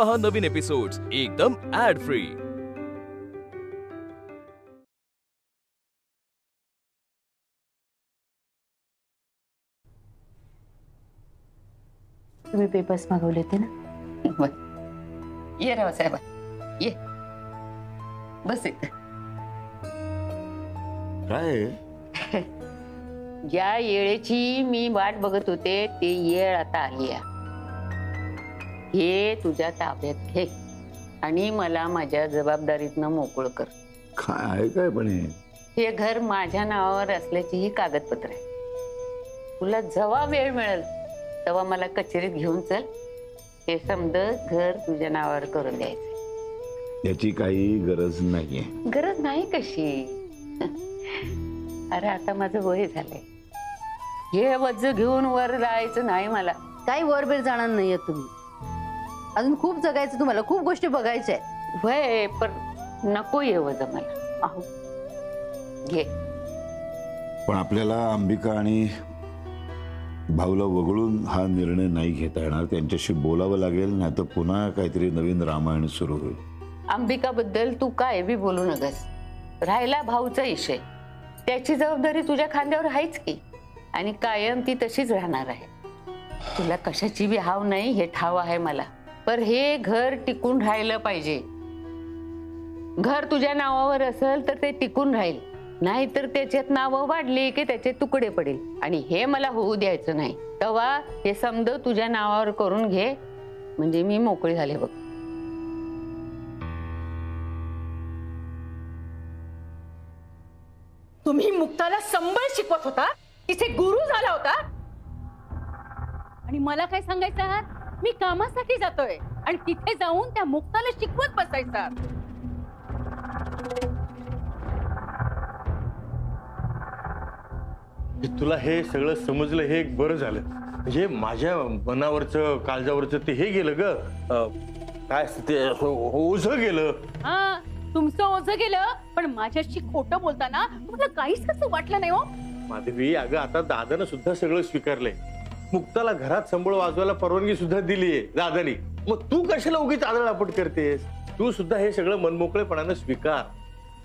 पहा नवीन एपिसोड्स एकदम add free. तुम्ही पेपर्स मागवले होते ना? ये रावसाहेब ये बस काय ज्या येळेची मी वाट बघत होते ती येळ आता आली आहे। हे तुझ्या ताब्यात घे आणि मला माझ्या जबाबदारीतनं मोकळ कर। काय आहे काय पण हे घर माझ्या नावावर असल्याची ही कागदपत्र आहे। तुला जेव्हा वेळ मिळेल तेव्हा मला कचेरीत घेऊन चल, हे समज घर तुझ्या नावावर करून द्यायचं। याची काही गरज नाहीये। गरज नाही कशी? अरे आता माझं वय झालंय, हे वज घेऊन वर जायचं नाही मला। काही वरबेर जाणार नाहीये तुम्ही, अजून खूप जगायचं तुम्हाला, खूप गोष्टी बघायच्या आहेत। वय पण नको ये वज मला। अहो घे। पण आपल्याला अंबिका आणि भाऊला वगळून हा निर्णय नाही घेता येणार। त्यांच्याशी बोलावं लागेल, नाही तर पुन्हा काहीतरी नवीन रामायण सुरू होईल। अंबिकाबद्दल तू काय बी बोलू नकस। राहिला भाऊचा विषय, त्याची जबाबदारी तुझ्या खांद्यावर आहेच की, आणि कायम ती तशीच राहणार आहे। तुला कशाची बी हाव नाही हे ठाव आहे मला, पण हे घर टिकून राहिलं पाहिजे। घर तुझ्या नावावर असेल तर ते टिकून राहील, नाहीतर त्याच्यात नावं वाढली की त्याचे तुकडे पडेल, आणि हे मला होऊ द्यायचं नाही। तेव्हा हे समज तुझ्या नावावर करून घे, म्हणजे मी मोकळी झाले बघ। तुम्ही मुक्ताला संबळ शिकवत होता, तिचे गुरु झाला होता, आणि मला काय सांगायचं आहात? मी कामासाठी जातोय आणि तिथे जाऊन त्या मुक्ताला शिकवत बसायचा। तुला हे सगळं समजलं हे एक बरं झालं। म्हणजे माझ्या मनावरचं काळजावरचं ते हे गेलं ग, काय ते ओझं गेलं। हा, तुमचं ओझं गेलं, पण माझ्याशी खोटं बोलताना तुम्हाला काहीच असं वाटलं नाही हो? माधवी, अगं आता दादानं सुद्धा सगळं स्वीकारलंय। मुक्ताला घरात संबळ वाजवायला परवानगी सुद्धा दिलीये दादानी। मग तू कशाला उगीच आदळआपट करतेस? तू सुद्धा हे सगळं मनमोकळेपणानं स्वीकार,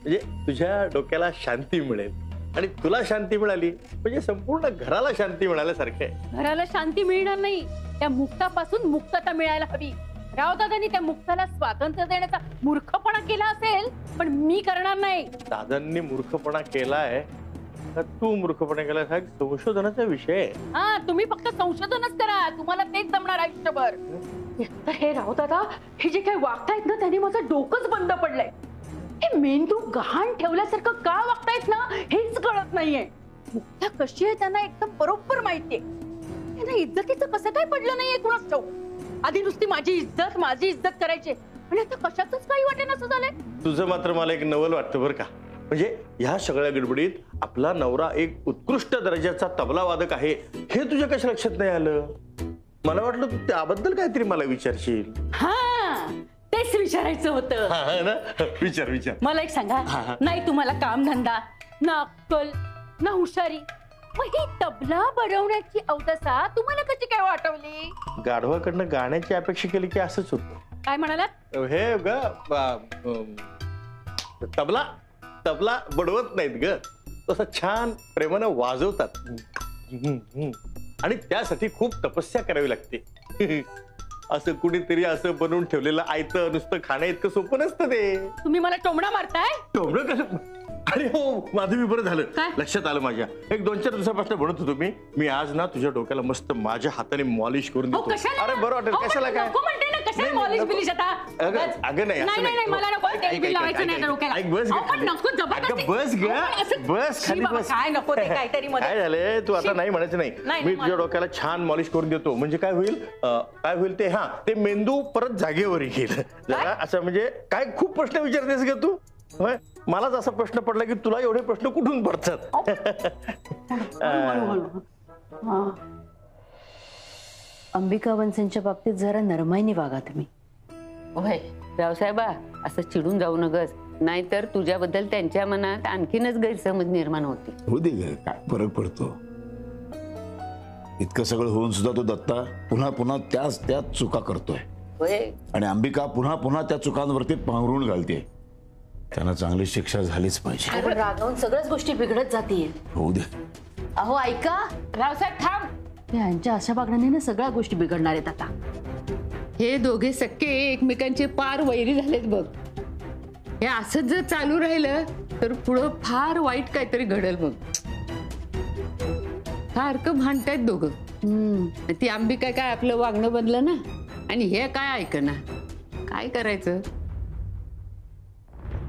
म्हणजे तुझ्या डोक्याला शांती मिळेल, आणि तुला शांती मिळाली म्हणजे संपूर्ण घराला शांती मिळाल्यासारखं आहे। घराला शांती मिळणार नाही, त्या मुक्तापासून मुक्तता मिळायला हवी। रावदादांनी त्या मुक्ताला स्वातंत्र्य देण्याचा मूर्खपणा केला असेल, पण मी करणार नाही। दादांनी मूर्खपणा केलाय का तू मूर्खपणा केलाय हा संशोधनाचा विषय आहे। हा, तुम्ही फक्त संशोधनच करा, तुम्हाला तेच जमणार आयुष्यभर। हे रावदादा, हे जे काही वागतायत ना, त्यांनी माझं डोकंच बंद पडलंय। हे मेंदू गहाण ठेवल्यासारखं का वागतायत ना, हेच कळत नाहीये। मुक्ता कशी आहे त्यांना एकदम बरोबर माहितीये। त्यांना इज्जतीचं कसं काय पडलं नाहीये कुणाच ठाऊक। आधी नुसती माझी इज्जत करायची, आणि आता कशातच काही वाटेन असं झालंय। तुझं मात्र मला एक नवल वाटतं बरं का। म्हणजे ह्या सगळ्या गडबडीत आपला नवरा एक उत्कृष्ट दर्जाचा तबला वादक आहे हे तुझ्या कशा लक्षात नाही आलं? मला वाटलं तू त्याबद्दल काहीतरी मला विचारशील। हा, तेच विचारायचं होतं। हा ना, विचार विचार। मला एक सांगा, नाही तुम्हाला काम धंदा ना, अक्कल ना, हुशारी, मग ही तबला बनवण्याची अवदसा तुम्हाला कशी काय वाटवली? गाढवाकडनं गाण्याची अपेक्षा केली की असंच होतं। काय म्हणालात? हे ग तबला तबला बडवत नाहीत ग, तसं छान प्रेमानं वाजवतात, आणि त्यासाठी खूप तपस्या करावी लागते। असं कुणीतरी असं बनवून ठेवलेलं आयतं नुसतं खाण्या इतकं सोपं नसतं ते। तुम्ही मला टोमणा मारताय? टोमणं कसं? अरे हो माधवी, बरं झालं लक्षात आलं माझ्या। एक 2-4 दिवसापासून म्हणत होतो मी आज ना तुझ्या डोक्याला मस्त माझ्या हाताने मॉलिश करून देतो। अरे बरं वाटेल, कशाला काय? मॉलिश बिलिश आता? अगं नाही, मला नको, ऐक, बस खाली बस। काय नको ते काहीतरी मध्ये? काय झालंय, तू आता नाही म्हणायचं नाही। मी तुझ्या डोक्याला छान मॉलिश करून देतो, म्हणजे काय होईल ते, हा, ते मेंदू परत जागेवर येईल जरा असं। म्हणजे काय खूप प्रश्न विचारतेस ग तू? मलाच असा प्रश्न पडला की तुला एवढे प्रश्न कुठून पडतात? अंबिका वनसेंच्या बाबतीत जरा नरमाईने वागा तुम्ही। होय रावसाहेबा, असं चिडून जाऊ नगस, नाहीतर तुझ्याबद्दल त्यांच्या मनात आणखीनच गैरसमज निर्माण होते। हो दे ग, काय फरक पडतो? इतकं सगळं होऊन सुद्धा तो दत्ता पुन्हा पुन्हा त्याच चुका करतोय। होय. आणि अंबिका पुन्हा पुन्हा त्या चुकांवरती पांघरून घालते. त्यांना चांगली शिक्षा झालीच पाहिजे. पण रागावून सगळ्याच गोष्टी बिघडत जातील. होऊ दे. अहो ऐका, रावसाहेब थांब. यांच्या अशा वागण्याने ना सगळ्या गोष्टी बिघडणार आहेत आता. हे दोघे सक्के एकमेकांचे पार वैरी झालेत बघ. हे असंच जर चालू राहिलं तर पुढं फार वाईट काहीतरी घडेल मग. सारखं भांडतायत दोघं. ती अंबिका काय आपलं वागणं बदलं ना, आणि हे काय ऐकना. काय करायचं.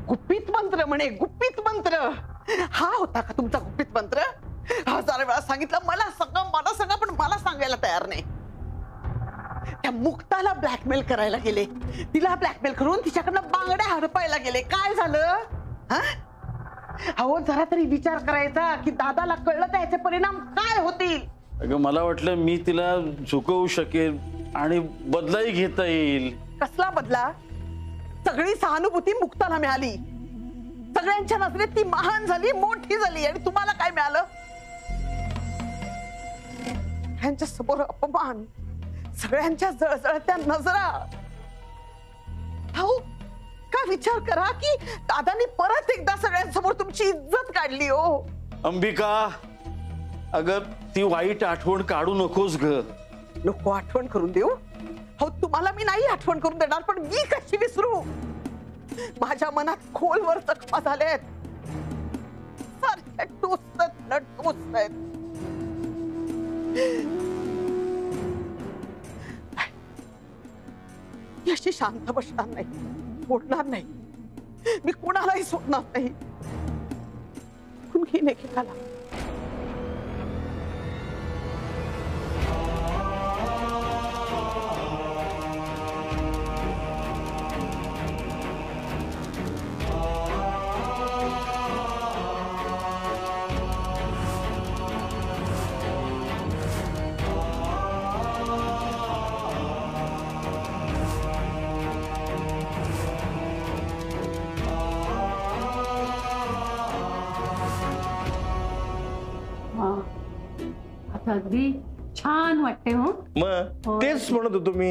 गुपित मंत्र म्हणे, गुपित मंत्र. हा होता का तुमचा गुपित मंत्र? 1000 वेळा सांगितलं मला सांगा, पण मला सांगायला तयार नाही. त्या मुक्ताला ब्लॅकमेल करायला गेले, तिला ब्लॅकमेल करून तिच्याकडनं बांगड्या हडपायला गेले. काय झालं? अहो जरा तरी विचार करायचा की दादाला कळलं तर याचे परिणाम काय होतील. अगं मला वाटलं मी तिला झुकवू शकेल आणि बदलाही घेता येईल. कसला बदला? सगळी सहानुभूती मुक्ताला मिळाली. सगळ्यांच्या नजरेत ती महान झाली, मोठी झाली, आणि तुम्हाला काय मिळालं? यांच्या समोर अपमान, सगळ्यांच्या जळजळत्या नजरा. हो का विचार करा की दादानी परत एकदा सगळ्यांसमोर तुमची इज्जत काढली. हो अंबिका, अगं ती वाईट आठवण काढू नकोस ग. नको आठवण करून देऊ. हो तुम्हाला मी नाही आठवण करून देणार, पण मी कशी विसरू? माझ्या मनात खोलवर जखमा झाल्यात. सारख्या टोचत अशी शांत बसणार नाही, सोडणार नाही. मी कोणालाही सोडणार नाही. घेईन एकेकाला. अगदी छान वाटते. हो मग तेच म्हणत होतो मी.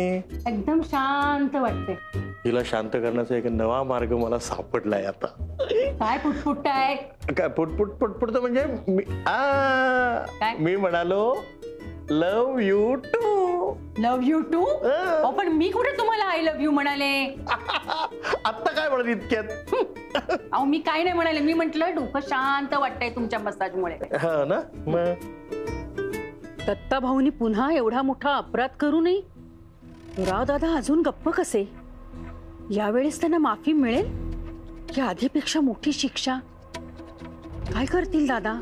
एकदम शांत वाटते. हिला शांत करण्याचा एक नवा मार्ग मला सापडलाय आता. काय पुटपुट आहे? काय पुटपुट तर म्हणजे मी म्हणालो love you too. Love you too? पण मी कुठे तुम्हाला आय लव्ह यू म्हणाले? आता काय म्हणत इतक्यात? अहो मी काय नाही म्हणाले. मी म्हंटल डोकं शांत वाटतंय तुमच्या मसाजमुळे. हा ना. मग दत्ता भाऊनी पुन्हा एवढा मोठा अपराध करू नये. राव दादा अजून गप्प कसे? यावेळेस त्यांना माफी मिळेल की आधीपेक्षा मोठी शिक्षा? काय करतील दादा?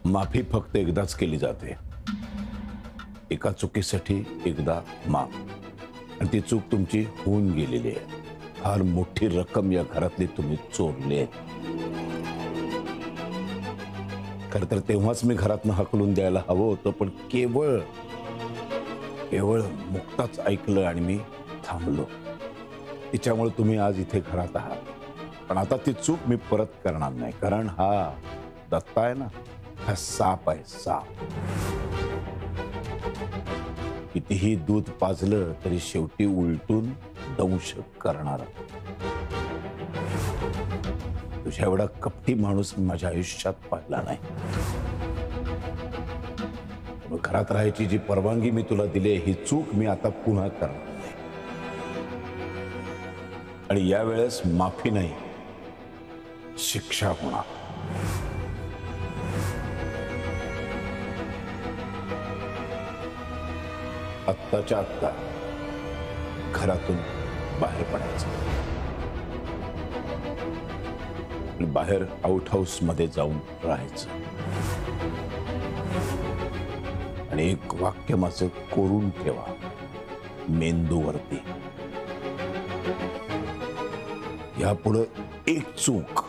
माफी फक्त एकदाच केली जाते. एका चुकीसाठी एकदा माफ. आणि ती चूक तुमची होऊन गेलेली आहे. फार मोठी रक्कम या घरातली तुम्ही चोरली आहे. खरं तर तेव्हाच मी घरातनं हकलून द्यायला हवं होतं, पण केवळ मुक्ताच ऐकलं आणि मी थांबलो. तिच्यामुळे तुम्ही आज इथे घरात आहात. पण आता ती चूक मी परत करणार नाही. कारण हा दत्ता आहे ना, हा साप आहे, साप. कितीही दूध पाजलं तरी शेवटी उलटून दंश करणार. तुझ्या एवढा कपटी माणूस मी माझ्या आयुष्यात पाहिला नाही. घरात राहायची जी परवानगी मी तुला दिली ही चूक मी आता पुन्हा करणार नाही. आणि यावेळेस माफी नाही, शिक्षा होणार. आत्ताच्या आत्ता घरातून बाहेर पडायचं. बाहेर आउट हाऊस मध्ये जाऊन राहायचं. आणि एक वाक्य माझं कोरून ठेवा मेंदूवरती. यापुढे एक चूक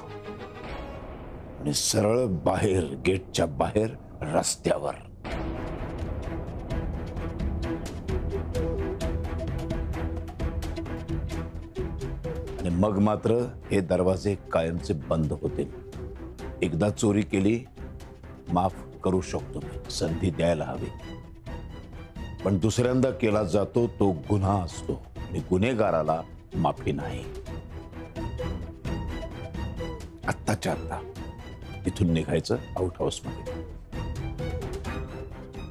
आणि सरळ बाहेर, गेटच्या बाहेर, रस्त्यावर. आणि मग मात्र हे दरवाजे कायमचे बंद होतील. एकदा चोरी केली, माफ करू शकतो मी, संधी द्यायला हवी. पण दुसऱ्यांदा केला जातो तो गुन्हा असतो आणि गुन्हेगाराला माफी नाही. आत्ताच्या आत्ता इथून निघायचं आउट हाऊस मध्ये.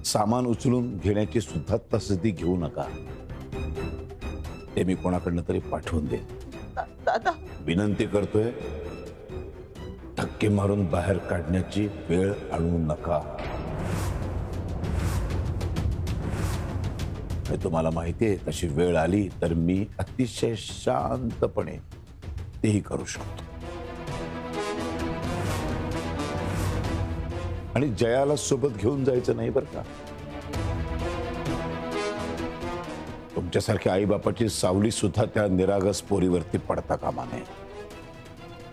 सामान उचलून घेण्याची सुद्धा तसदी घेऊ नका. ते मी कोणाकडनं तरी पाठवून दे. दादा विनंती करतोय, धक्के मारून बाहेर काढण्याची वेळ आणू नका. हे तुम्हाला माहितीये, तशी वेळ आली तर मी अतिशय शांतपणे तेही करू शकतो. आणि जयाला सोबत घेऊन जायचं नाही बरं का. तुमच्यासारख्या आईबापाची सावली सुद्धा त्या निरागस पोरीवरती पडता कामा नये.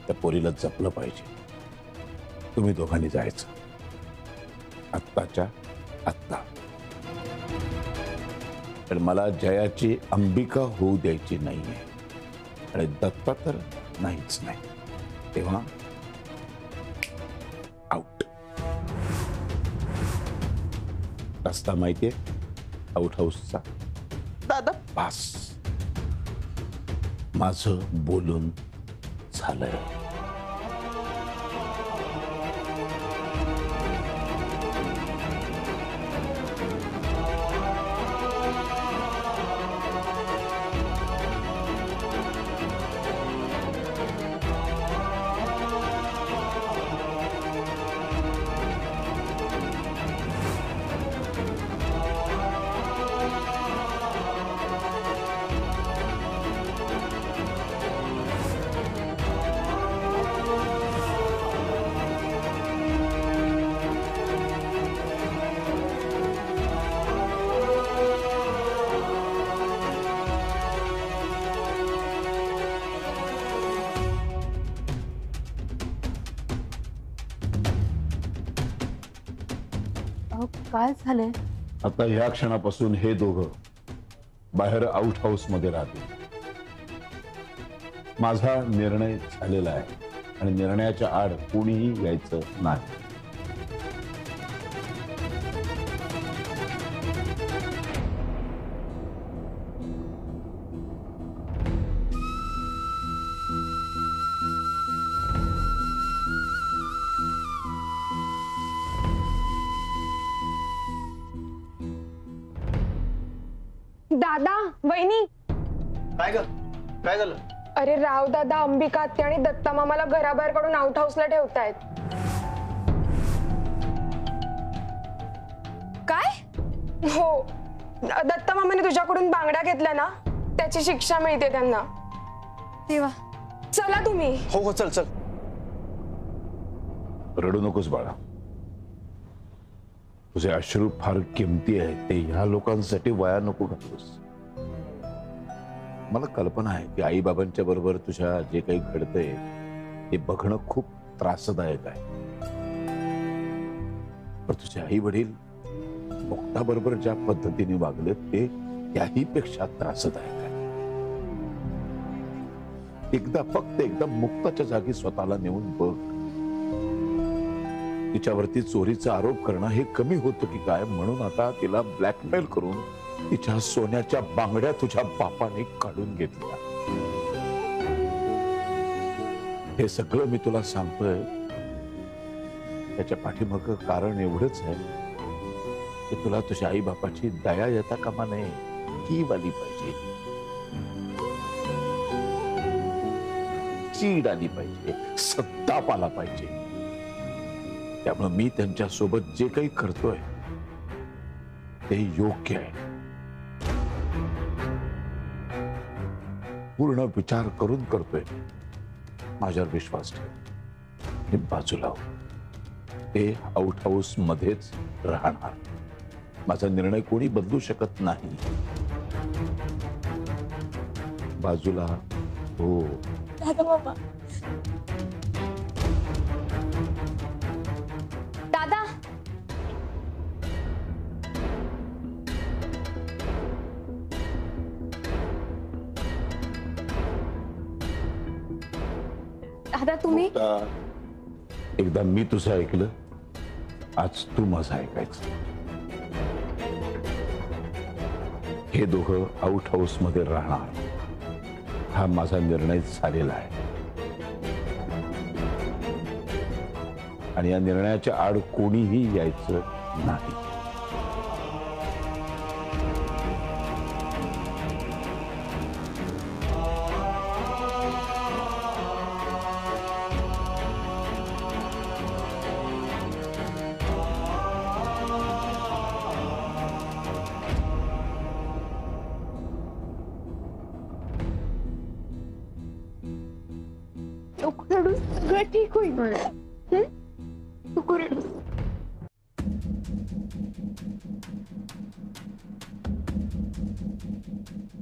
त्या पोरीला जपलं पाहिजे. तुम्ही दोघांनी जायचं आत्ताच्या आत्ता. तर मला जयाची अंबिका होऊ द्यायची नाहीये आणि दत्ता तर नाहीच नाही. तेव्हा आउट. रस्ता माहितीये आउट हाऊसचा. दादा पास. माझं बोलून झालंय. काय झालंय? आता या क्षणापासून हे दोघं बाहेर आउट हाऊस मध्ये राहतील. माझा निर्णय झालेला आहे आणि निर्णयाच्या आड कोणीही यायचं नाही. दादा, वहिनी. काय ग, काय झालं? अरे राव दादा, अंबिका आत्या आणि दत्ता मामाला घराबाहेर काढून आउट हाऊसला ठेवतायत. काय? हो, दत्ता मामाने तुझ्याकडून बांगड्या घेतल्या ना, त्याची शिक्षा मिळते त्यांना. देवा. चला तुम्ही. हो हो, चल चल. रडू नकोस बाळा. तुझे अश्रू फार किमती आहेत. ते ह्या लोकांसाठी वाया नको घालूस. मला कल्पना आहे की आई बाबांच्या बरोबर तुझ्या जे काही घडतंय ते बघणं खूप त्रासदायक आहे. पण तुझे आई वडील मुक्ताबरोबर ज्या पद्धतीने वागले ते त्याही पेक्षा त्रासदायक आहे. एकदा, फक्त एकदा मुक्ताच्या जागी स्वतःला नेऊन बघ. तिच्यावरती चोरीचा आरोप करणं हे कमी होतं की काय, म्हणून आता तिला ब्लॅकमेल करून तिच्या सोन्याच्या बांगड्या तुझ्या बापाने काढून घेतल्या. हे सगळं मी तुला सांगतोय त्याच्या पाठीमागं कारण एवढंच आहे की तुला तुझ्या आई बापाची दया येता कामा नये. की आली पाहिजे, चीड आली पाहिजे, संताप आला पाहिजे. त्यामुळे मी त्यांच्या सोबत जे काही करतोय ते योग्य आहे. पूर्ण विचार करून करतोय. माझ्यावर विश्वास ठेव. आणि बाजूला हो. ते आउट हाऊस मध्येच राहणार. माझा निर्णय कोणी बदलू शकत नाही. बाजूला हो. दादा बाबा. दादा. दादा तुम्ही. एकदा मी तुझं ऐकलं आज तू माझं ऐकायचं. हे दोघं आउट हाऊस मध्ये राहणार हा माझा निर्णय झालेला आहे आणि या निर्णयाच्या आड कोणीही यायचं नाही. सगळं ठीक होईल.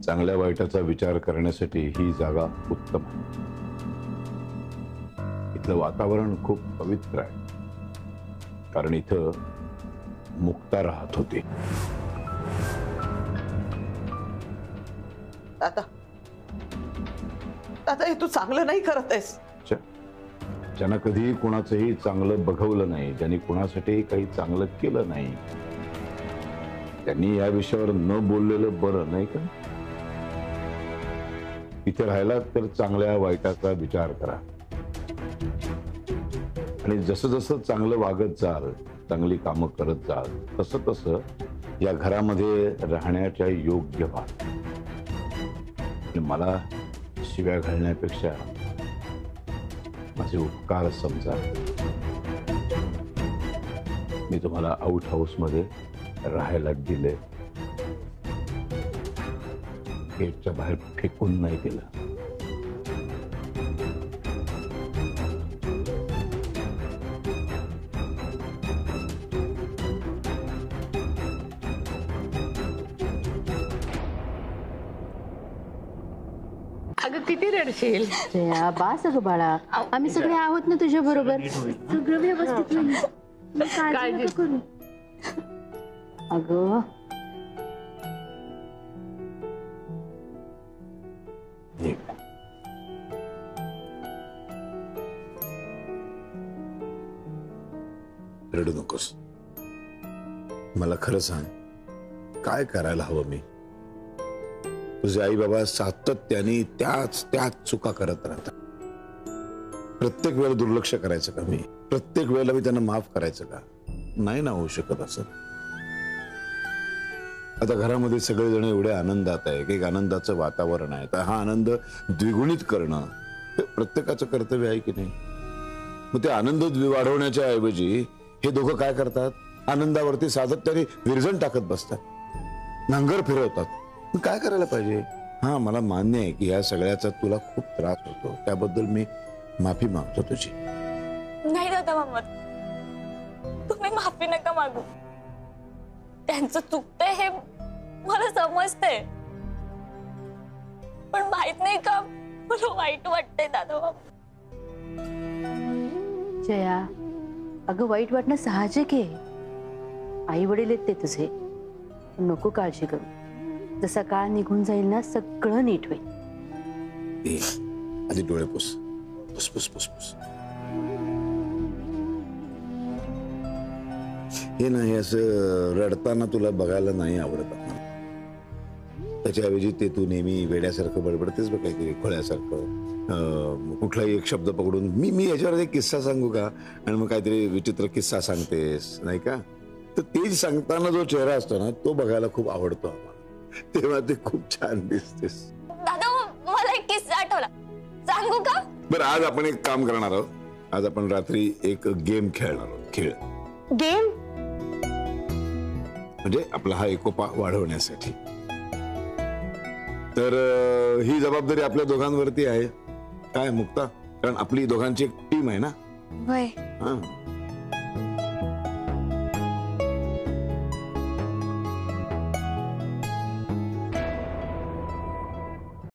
चांगल्या वाईटाचा विचार करण्यासाठी ही जागा उत्तम आहे. इथलं वातावरण खूप पवित्र आहे कारण इथं मुक्ता राहत होती. दादा दादा हे तू चांगलं नाही करत आहेस. ज्यांना कधी कुणाचंही चांगलं बघवलं नाही, ज्यांनी कुणासाठी काही चांगलं केलं नाही, त्यांनी या विषयावर न बोललेलं बरं नाही का? इथे राहिला तर चांगल्या वाईटाचा विचार करा आणि जसं जसं चांगलं वागत जाल, चांगली कामं करत जाल, तसं तसं या घरामध्ये राहण्याच्या योग्य व्हा. आणि मला शिव्या घालण्यापेक्षा माझे उपकार समजा. मी तुम्हाला आउट हाऊस मध्ये राहायला दिले, गेटच्या बाहेर फेकून नाही दिलं. अगं किती रडशील. जया बास अगं बाळा, आम्ही सगळे आहोत ना तुझ्या बरोबर. सगळं व्यवस्थित होईल. काळजी नका करू. अगं रडू नकोस. मला खरं सांग, काय करायला हवं मी? तुझे आई बाबा सातत्याने त्याच चुका करत राहतात. प्रत्येक वेळेला दुर्लक्ष करायचं का मी? प्रत्येक वेळेला मी त्यांना माफ करायचं का? नाही ना होऊ शकत असं. आता घरामध्ये सगळेजण एवढे आनंदात आहे, एक आनंदाचं वातावरण आहे, तर हा आनंद द्विगुणित करणं हे प्रत्येकाचं कर्तव्य आहे की नाही? मग ते आनंद वाढवण्याच्या ऐवजी हे दोघं काय करतात? आनंदावरती सातत्याने विरजण टाकत बसतात, नांगर फिरवतात. काय करायला पाहिजे? हा, मला मान्य आहे की या सगळ्याचा तुला खूप त्रास होतो, त्याबद्दल मी माफी मागतो तुझी. नाही दादा मामा, तुम्ही माफी नका मागू. त्यांचं चुकतंय हे मला समजतंय, पण माहित नाही का मला वाईट वाटतंय दादा मामा. जया, अगं वाईट वाटणं साहजिक आहे. आई वडील आहेत ते तुझे. नको काळजी करू. जसा काळ निघून जाईल ना, सगळं नीट होईल. आधी डोळे पुस. पुस पुस पुस पुस. हे नाही, असं रडताना तुला बघायला नाही आवडत. त्याच्याऐवजी ते तू नेहमी वेड्यासारखं बडबडतेस बघ, काहीतरी खोळ्यासारखं. कुठलाही एक शब्द पकडून मी याच्यावर एक किस्सा सांगू का, आणि मग काहीतरी विचित्र किस्सा सांगतेस नाही का? तर ते सांगताना जो चेहरा असतो ना, तो बघायला खूप आवडतो आम्हाला. तेव्हा ते खूप छान दिसतेस. दादा मला एक किस्सा आठवला, सांगू का? बरं, आज आपण एक काम करणार आहोत. आज आपण रात्री एक गेम खेळणार आहोत. खेळ गेम म्हणजे आपला हा एकोपा वाढवण्यासाठी. तर ही जबाबदारी आपल्या दोघांवरती आहे. काय मुक्ता? कारण आपली दोघांची एक टीम आहे ना. होय. हा,